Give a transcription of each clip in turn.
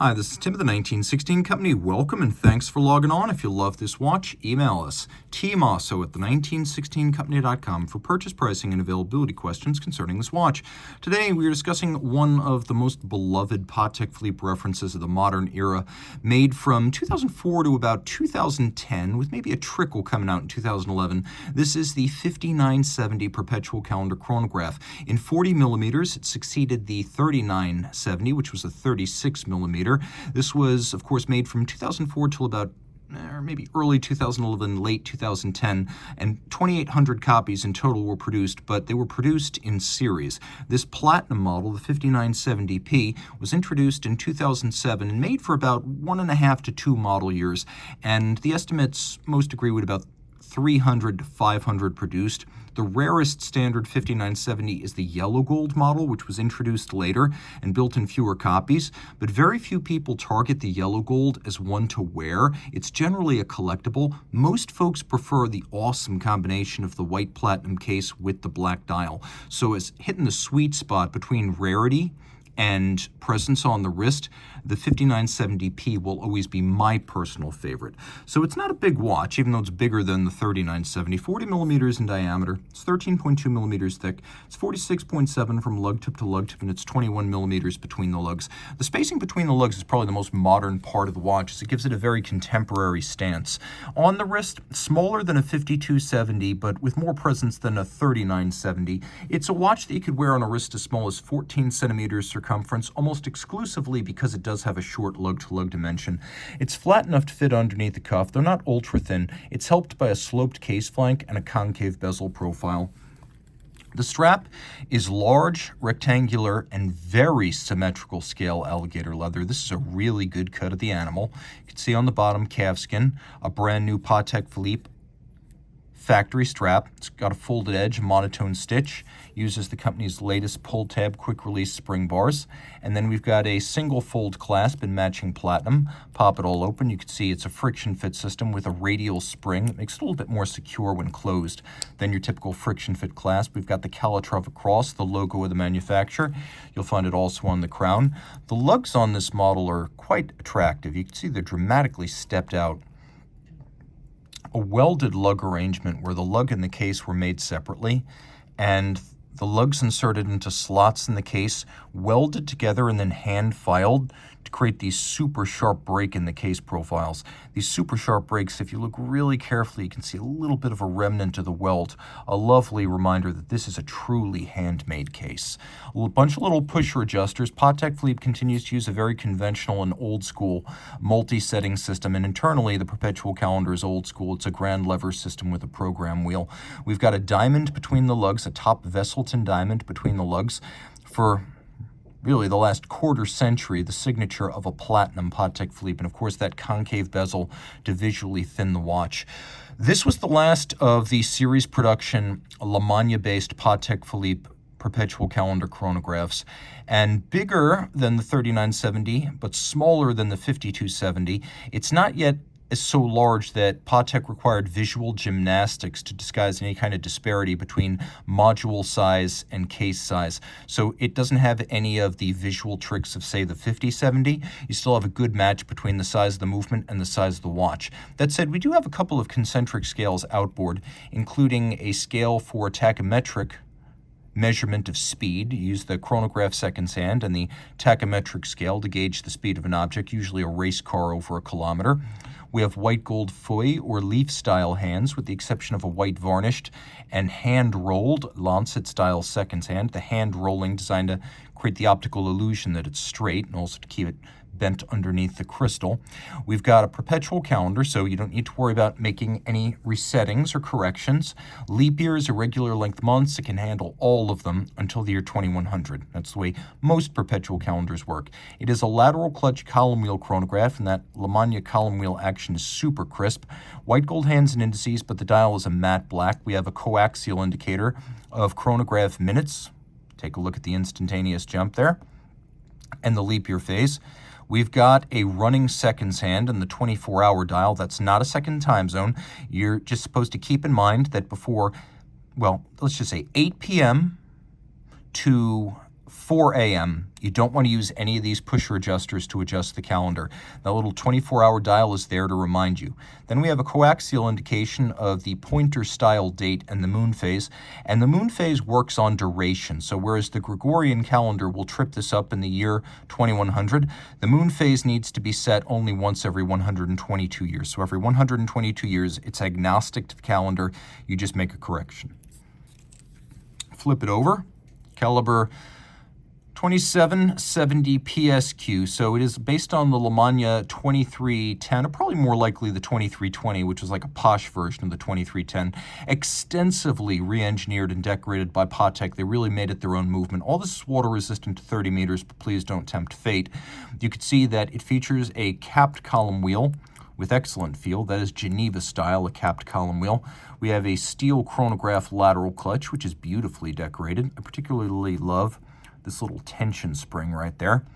Hi, this is Tim of the 1916 Company. Welcome and thanks for logging on. If you love this watch, email us, Team Mosso at the1916company.com for purchase, pricing, and availability questions concerning this watch. Today, we are discussing one of the most beloved Patek Philippe references of the modern era, made from 2004 to about 2010, with maybe a trickle coming out in 2011. This is the 5970 Perpetual calendar chronograph. In 40 millimeters, it succeeded the 3970, which was a 36 millimeter. This was, of course, made from 2004 till about maybe early 2011, late 2010, and 2,800 copies in total were produced, but they were produced in series. This platinum model, the 5970P, was introduced in 2007 and made for about 1.5 to 2 model years, and the estimates most agree with about 300 to 500 produced. The rarest standard 5970 is the yellow gold model, which was introduced later and built in fewer copies, but very few people target the yellow gold as one to wear. It's generally a collectible. Most folks prefer the awesome combination of the white platinum case with the black dial. So as hitting the sweet spot between rarity and presence on the wrist, the 5970P will always be my personal favorite. So it's not a big watch, even though it's bigger than the 3970. 40 millimeters in diameter, it's 13.2 millimeters thick, it's 46.7 from lug tip to lug tip, and it's 21 millimeters between the lugs. The spacing between the lugs is probably the most modern part of the watch, as it gives it a very contemporary stance. On the wrist, smaller than a 5270, but with more presence than a 3970. It's a watch that you could wear on a wrist as small as 14 centimeters circumference, almost exclusively because it does have a short lug-to-lug dimension. It's flat enough to fit underneath the cuff, though not ultra-thin. It's helped by a sloped case flank and a concave bezel profile. The strap is large, rectangular, and very symmetrical scale alligator leather. This is a really good cut of the animal. You can see on the bottom calfskin, a brand new Patek Philippe factory strap. It's got a folded edge, monotone stitch, uses the company's latest pull tab quick release spring bars. And then we've got a single fold clasp in matching platinum. Pop it all open. You can see it's a friction fit system with a radial spring that makes it a little bit more secure when closed than your typical friction fit clasp. We've got the calatrava across, the logo of the manufacturer. You'll find it also on the crown. The lugs on this model are quite attractive. You can see they're dramatically stepped out. A welded lug arrangement where the lug and the case were made separately, and the lugs inserted into slots in the case, welded together and then hand filed to create these super sharp break in the case profiles. These super sharp breaks, if you look really carefully, you can see a little bit of a remnant of the weld. A lovely reminder that this is a truly handmade case. A bunch of little pusher adjusters. Patek Philippe continues to use a very conventional and old school multi-setting system, and internally the Perpetual calendar is old school. It's a grand lever system with a program wheel. We've got a diamond between the lugs, a top Vesselton diamond between the lugs. For really the last quarter century, the signature of a platinum Patek Philippe, and of course that concave bezel to visually thin the watch. This was the last of the series production Lamagna-based Patek Philippe Perpetual calendar chronographs, and bigger than the 3970, but smaller than the 5270. It's not yet is so large that Patek required visual gymnastics to disguise any kind of disparity between module size and case size. So it doesn't have any of the visual tricks of, say, the 5070. You still have a good match between the size of the movement and the size of the watch. That said, we do have a couple of concentric scales outboard, including a scale for tachymetric measurement of speed. You use the chronograph seconds hand and the tachymetric scale to gauge the speed of an object, usually a race car over a kilometer. We have white gold feuille or leaf-style hands, with the exception of a white varnished and hand-rolled Lancet-style seconds hand. The hand rolling designed to create the optical illusion that it's straight and also to keep it bent underneath the crystal. We've got a perpetual calendar, so you don't need to worry about making any resettings or corrections. Leap years, irregular length months, it can handle all of them until the year 2100. That's the way most perpetual calendars work. It is a lateral clutch column wheel chronograph, and that Lamagna column wheel action is super crisp. White gold hands and indices, but the dial is a matte black. We have a coaxial indicator of chronograph minutes. Take a look at the instantaneous jump there, and the leap year phase. We've got a running seconds hand in the 24-hour dial. That's not a second time zone. You're just supposed to keep in mind that before, well, let's just say 8 p.m. to 4 a.m. You don't want to use any of these pusher adjusters to adjust the calendar. That little 24-hour dial is there to remind you. Then we have a coaxial indication of the pointer style date and the moon phase. And the moon phase works on duration. So whereas the Gregorian calendar will trip this up in the year 2100, the moon phase needs to be set only once every 122 years. So every 122 years, it's agnostic to the calendar. You just make a correction. Flip it over. Caliber 2770 PSQ, so it is based on the Lamagna 2310, or probably more likely the 2320, which is like a posh version of the 2310, extensively re-engineered and decorated by Patek. They really made it their own movement. All this is water resistant to 30 meters, but please don't tempt fate. You can see that it features a capped column wheel with excellent feel. That is Geneva style, a capped column wheel. We have a steel chronograph lateral clutch, which is beautifully decorated. I particularly love this little tension spring right there.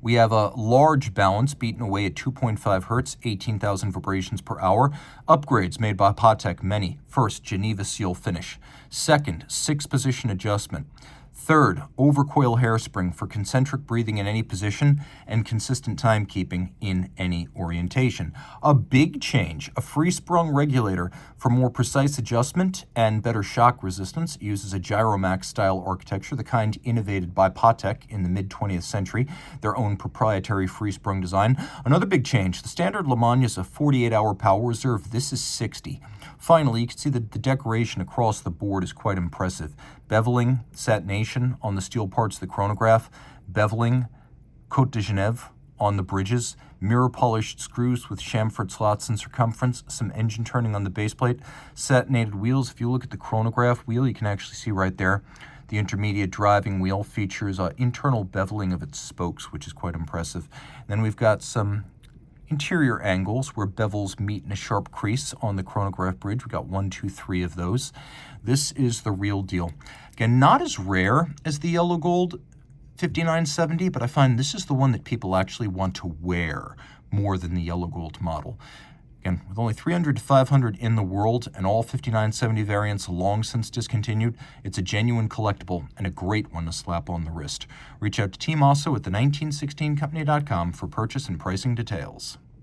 We have a large balance beaten away at 2.5 hertz, 18,000 vibrations per hour. Upgrades made by Patek, many. First, Geneva seal finish. Second, 6-position adjustment. Third, overcoil hairspring for concentric breathing in any position and consistent timekeeping in any orientation. A big change, a free-sprung regulator for more precise adjustment and better shock resistance. It uses a Gyromax-style architecture, the kind innovated by Patek in the mid-20th century, their own proprietary free-sprung design. Another big change, the standard Lamagna is a 48-hour power reserve. This is 60. Finally, you can see that the decoration across the board is quite impressive. Beveling, satination on the steel parts of the chronograph, beveling, Côte de Genève on the bridges, mirror-polished screws with chamfered slots in circumference, some engine turning on the base plate, satinated wheels. If you look at the chronograph wheel, you can actually see right there the intermediate driving wheel features internal beveling of its spokes, which is quite impressive. And then we've got some interior angles where bevels meet in a sharp crease on the chronograph bridge. We've got 1, 2, 3 of those. This is the real deal. Again, not as rare as the yellow gold 5970, but I find this is the one that people actually want to wear more than the yellow gold model. Again, with only 300 to 500 in the world and all 5970 variants long since discontinued, it's a genuine collectible and a great one to slap on the wrist. Reach out to Team Mosso at the 1916company.com for purchase and pricing details.